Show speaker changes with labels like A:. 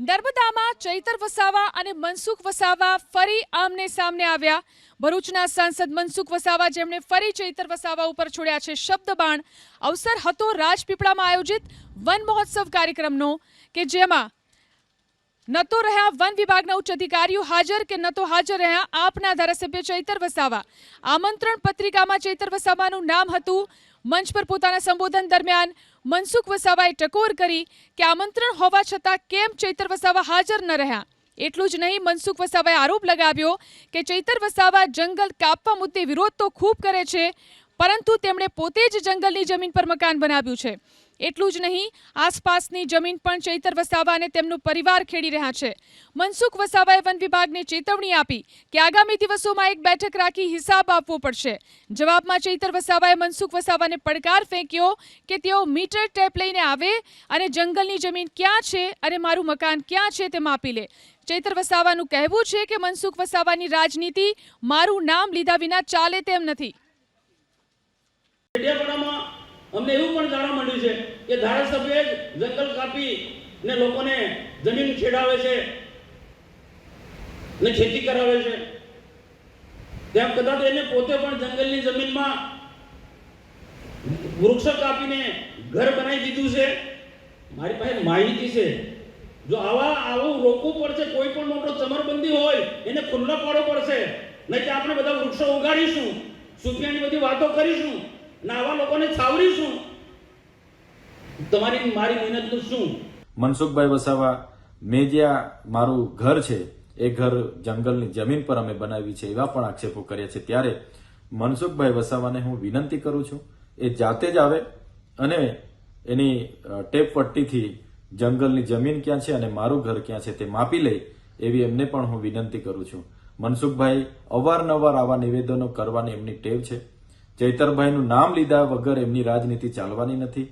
A: નર્મદામાં ચૈતર વસાવા અને મનસુખ વસાવા ફરી આમને સામને આવ્યા। ભરૂચના સાંસદ મનસુખ વસાવા જેમણે ફરી ચૈતર વસાવા ઉપર છોડ્યા છે શબ્દબાણ। અવસર હતો રાજપીપળામાં આયોજિત વન મહોત્સવ કાર્યક્રમનો કે જેમાં ન તો રહ્યા વન વિભાગના ઉચ્ચ અધિકારીઓ હાજર કે ન તો હાજર રહ્યા આપના ધારાસભ્ય ચૈતર વસાવા। આમંત્રણ પત્રિકામાં ચૈતર વસાવાનું નામ હતું। મંચ પર પોતાના સંબોધન દરમિયાન મનસુખ વસાવાએ ટકોર કરી કે આમંત્રણ હોવા છતાં કેમ ચૈતર વસાવા હાજર ન રહ્યા। એટલું જ નહીં, મનસુખ વસાવાએ આરોપ લગાવ્યો કે ચૈતર વસાવા જંગલ કાપવા મુદ્દે વિરોધ તો ખૂબ કરે છે, પરંતુ તેમણે પોતે જ જંગલની જમીન પર મકાન બનાવ્યું છે। એટલું જ નહીં, આસપાસની જમીન પણ ચૈતર વસાવા અને તેમનો પરિવાર ખેડી રહ્યા છે। મનસુખ વસાવાએ વન વિભાગને ચેતવણી આપી કે આગામી દિવસોમાં એક બેઠક રાખી હિસાબ આપવો પડશે। જવાબમાં ચૈતર વસાવાએ મનસુખ વસાવાને પડકાર ફેંક્યો કે તેઓ મીટર ટેપ લઈને આવે અને જંગલની જમીન ક્યાં છે અને મારું મકાન ક્યાં છે તે માપી લે। ચૈતર વસાવાનું કહેવું છે કે મનસુખ વસાવાની રાજનીતિ મારું નામ લીધા વિના ચાલે તેમ નથી।
B: અમને એવું પણ જાણવા મળ્યું છે કે ધારાસભ્ય જંગલ કાપી ને લોકોને જમીન ખેડાવે છે ને ખેતી કરાવે છે, તેમ કદાચ એને પોતે પણ જંગલની જમીનમાં વૃક્ષો કાપીને ઘર બનાવી દીધું છે। મારી પાસે માહિતી છે, જો આવું રોકવું પડશે, કોઈ પણ મોટો ચમરબંધી હોય એને ખુલ્લો પાડવો પડશે, નહીં તો આપણે બધા વૃક્ષો ઉગાડીશું, સુફિયાની બધી વાતો કરીશું ને આવા લોકોને છાવરીશું। તમારી મારી મહેનતનું શું?
C: મનસુખભાઈ વસાવા, મેં જ્યાં મારું ઘર છે એ ઘર જંગલની જમીન પર અમે બનાવી છે એવા પણ આક્ષેપો કર્યા છે। ત્યારે મનસુખભાઈ વસાવાને હું વિનંતી કરું છું, એ જાતે જ આવે અને એની ટેપ પટ્ટીથી જંગલની જમીન ક્યાં છે અને મારું ઘર ક્યાં છે તે માપી લે એવી એમને પણ હું વિનંતી કરું છું। મનસુખભાઈ અવારનવાર આવા નિવેદનો કરવાની એમની ટેવ છે। ચૈતરભાઈનું નામ લીધા વગર એમની રાજનીતિ ચાલવાની નથી।